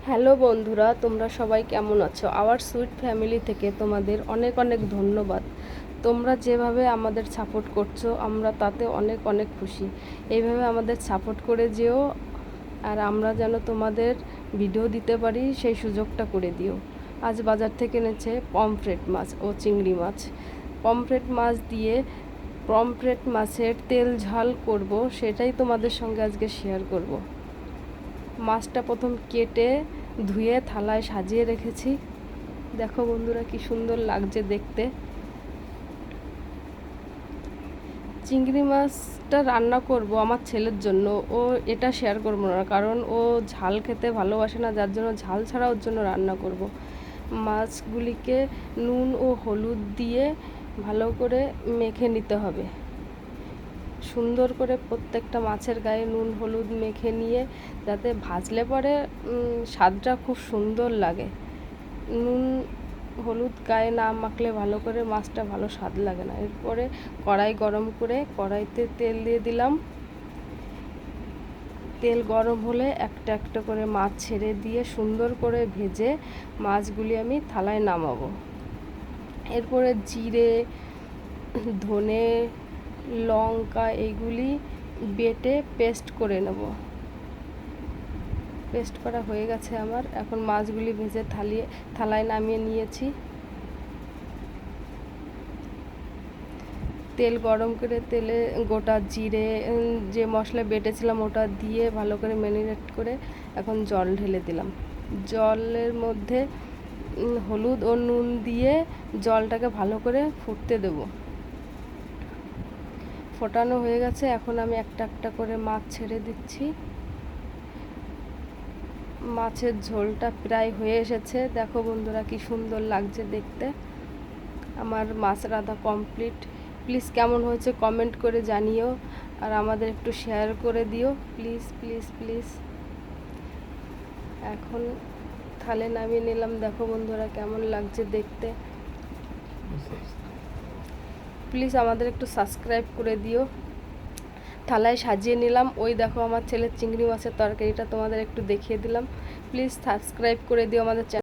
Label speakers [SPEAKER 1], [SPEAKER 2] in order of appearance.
[SPEAKER 1] Hello বন্ধুরা, তোমরা সবাই কেমন আছো? আওয়ার সুইট ফ্যামিলি থেকে তোমাদের অনেক অনেক ধন্যবাদ। তোমরা যেভাবে আমাদের সাপোর্ট করছো আমরা তাতে অনেক অনেক খুশি। এইভাবে আমাদের সাপোর্ট করে যেও, আর আমরা যেন তোমাদের ভিডিও দিতে পারি সেই সুযোগটা করে দিও। আজ বাজার থেকে এনেছে পমফ্রেট মাছ ও চিংড়ি মাছ। পমফ্রেট মাছ দিয়ে পমফ্রেট মাছের তেল ঝাল করব, সেটাই তোমাদের সঙ্গে আজকে শেয়ার করব। মাছটা প্রথম কেটে ধুয়ে থালায় সাজিয়ে রেখেছি। দেখো বন্ধুরা কি সুন্দর লাগছে দেখতে। চিংড়ি মাছটা রান্না করব আমার ছেলের জন্য। ও এটা শেয়ার করবো না, কারণ ও ঝাল খেতে ভালোবাসে না, যার জন্য ঝাল ছাড়া ওর জন্য রান্না করব। মাছগুলিকে নুন ও হলুদ দিয়ে ভালো করে মেখে নিতে হবে। সুন্দর করে প্রত্যেকটা মাছের গায়ে নুন হলুদ মেখে নিয়ে, যাতে ভাজলে পরে স্বাদটা খুব সুন্দর লাগে। নুন হলুদ গায়ে না মাখলে ভালো করে মাছটা ভালো স্বাদ লাগে না। এরপরে কড়াই গরম করে কড়াইতে তেল দিয়ে দিলাম। তেল গরম হলে একটা একটা করে মাছ ছেড়ে দিয়ে সুন্দর করে ভেজে মাছগুলি আমি থালায় নামাবো। এরপরে জিরে, ধনে, লঙ্কা এইগুলি বেটে পেস্ট করে নেব। পেস্ট করা হয়ে গেছে আমার। এখন মাছগুলি ভেজে থালায় নামিয়ে নিয়েছি। তেল গরম করে তেলে গোটা জিরে, যে মশলা বেটেছিলাম ওটা দিয়ে ভালো করে ম্যারিনেট করে এখন জল ঢেলে দিলাম। জলের মধ্যে হলুদ ও নুন দিয়ে জলটাকে ভালো করে ফুটতে দেব। ফোটানো হয়ে গেছে, এখন আমি একটা একটা করে মাছ ছেড়ে দিচ্ছি। মাছের ঝোলটা প্রায় হয়ে এসেছে। দেখো বন্ধুরা কি সুন্দর লাগছে দেখতে। আমার মাছ রাঁধা কমপ্লিট। প্লিজ কেমন হয়েছে কমেন্ট করে জানিও, আর আমাদের একটু শেয়ার করে দিও প্লিজ প্লিজ প্লিজ। এখন থালে নামিয়ে নিলাম। দেখো বন্ধুরা কেমন লাগছে দেখতে। প্লিজ আমাদের একটু সাবস্ক্রাইব করে দিও। থালায় সাজিয়ে নিলাম। ওই দেখো আমার ছেলের চিংড়ি মাছের তরকারিটা তোমাদের একটু দেখিয়ে দিলাম। প্লিজ সাবস্ক্রাইব করে দিও আমাদের চ্যানেল।